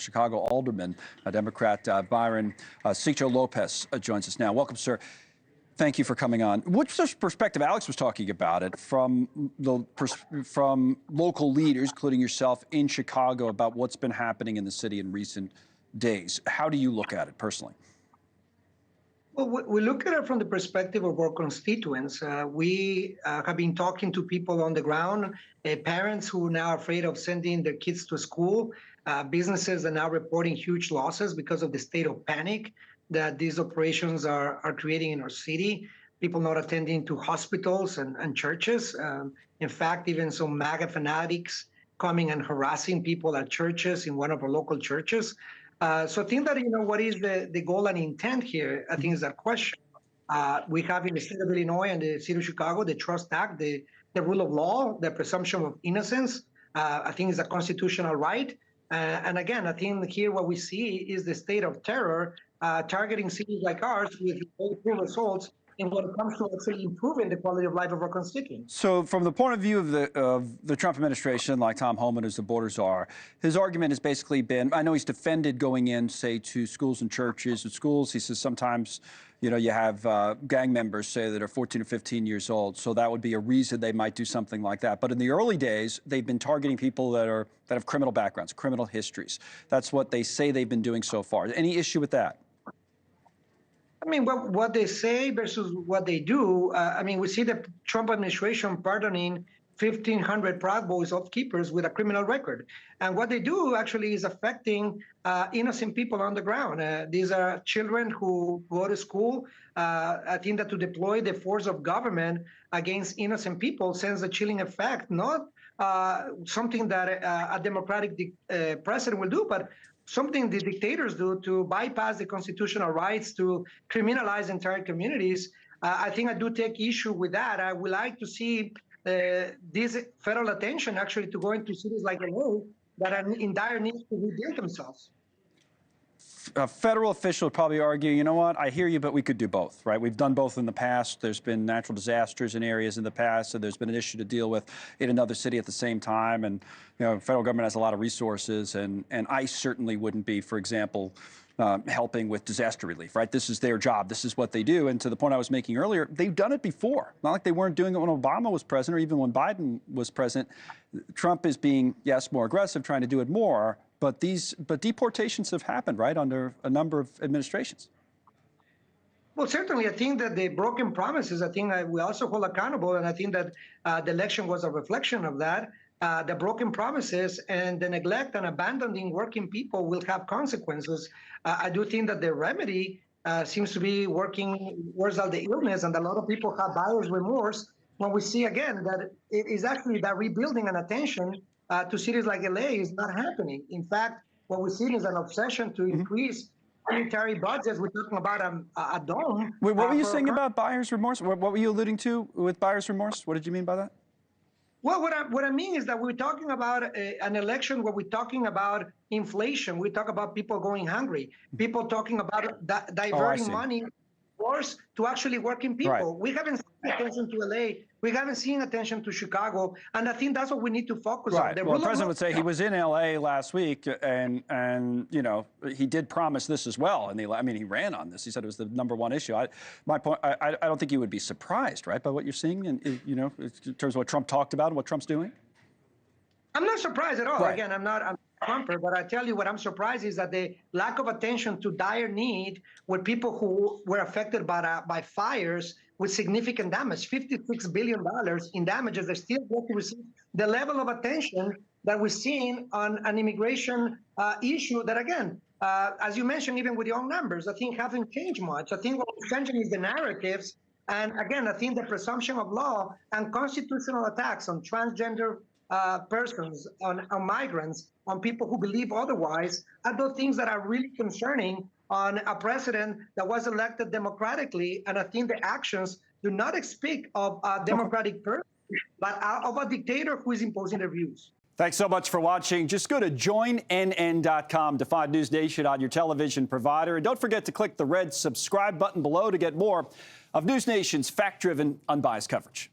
Chicago Alderman, Democrat Byron Sigcho Lopez joins us now. Welcome, sir. Thank you for coming on. What's the perspective? Alex was talking about it from local leaders, including yourself, in Chicago about what's been happening in the city in recent days. How do you look at it personally? Well, we look at it from the perspective of our constituents. We have been talking to people on the ground, parents who are now afraid of sending their kids to school. Businesses are now reporting huge losses because of the state of panic that these operations are creating in our city. People not attending to hospitals and churches. In fact, even some MAGA fanatics coming and harassing people at churches, in one of our local churches. So I think that, what is the goal and intent here, I think is that question. We have in the state of Illinois and the city of Chicago, the Trust Act, the rule of law, the presumption of innocence, I think is a constitutional right. And again, I think here what we see is the state of terror targeting cities like ours with very poor results in when it comes to actually improving the quality of life of our constituents. So from the point of view of the Trump administration, like Tom Homan, as the borders are, his argument has basically been, I know he's defended going in, say, to schools and churches and schools. He says sometimes, you have gang members, say, that are 14 or 15 years old. So that would be a reason they might do something like that. But in the early days, they've been targeting people that have criminal backgrounds, criminal histories. That's what they say they've been doing so far. Any issue with that? I mean, what they say versus what they do, we see the Trump administration pardoning 1,500 Proud Boys shopkeepers with a criminal record. And what they do actually is affecting innocent people on the ground. These are children who go to school. I think that to deploy the force of government against innocent people sends a chilling effect, not something that a democratic president will do, but something the dictators do to bypass the constitutional rights, to criminalize entire communities. I think I do take issue with that. I would like to see this federal attention actually to go into cities like LA that are in dire need to rebuild themselves. A federal official would probably argue, you know what, I hear you, but we could do both, right? We've done both in the past. There's been natural disasters in areas in the past, so there's been an issue to deal with in another city at the same time. And, federal government has a lot of resources, and ICE certainly wouldn't be, for example, helping with disaster relief, right? This is their job. This is what they do. And to the point I was making earlier, they've done it before. Not like they weren't doing it when Obama was president or even when Biden was president. Trump is being, yes, more aggressive, trying to do it more. But deportations have happened, right, under a number of administrations. Well, certainly, I think that the broken promises, I think we also hold accountable, and I think that the election was a reflection of that. The broken promises and the neglect and abandoning working people will have consequences. I do think that the remedy seems to be working worse than the illness, and a lot of people have buyer's remorse when we see again that it is actually that rebuilding and attention to cities like LA is not happening. In fact, what we're seeing is an obsession to increase military budgets. We're talking about a dome. Wait, what were you saying about buyer's remorse? What were you alluding to with buyer's remorse? What did you mean by that? Well, what I mean is that we're talking about an election where we're talking about inflation. We talk about people going hungry. People talking about diverting money to actually working people. Right. We haven't seen attention to LA. We haven't seen attention to Chicago. And I think that's what we need to focus on. Well, the president would say he was in LA last week and he did promise this as well. And he ran on this. He said it was the #1 issue. My point, I don't think you would be surprised, right, by what you're seeing in terms of what Trump talked about and what Trump's doing? I'm not surprised at all. Right. Again, I'm a Trumper, but I tell you what I'm surprised is that the lack of attention to dire need with people who were affected by fires with significant damage, $56 billion in damages. They're still going to receive the level of attention that we're seeing on an immigration issue that, again, as you mentioned, even with your own numbers, I think haven't changed much. I think what's changing is the narratives. And again, I think the presumption of law and constitutional attacks on transgender persons, on migrants, on people who believe otherwise, are those things that are really concerning on a president that was elected democratically. And I think the actions do not speak of a democratic person, but of a dictator who is imposing their views. Thanks so much for watching. Just go to joinnn.com to find NewsNation on your television provider. And don't forget to click the red subscribe button below to get more of NewsNation's fact-driven, unbiased coverage.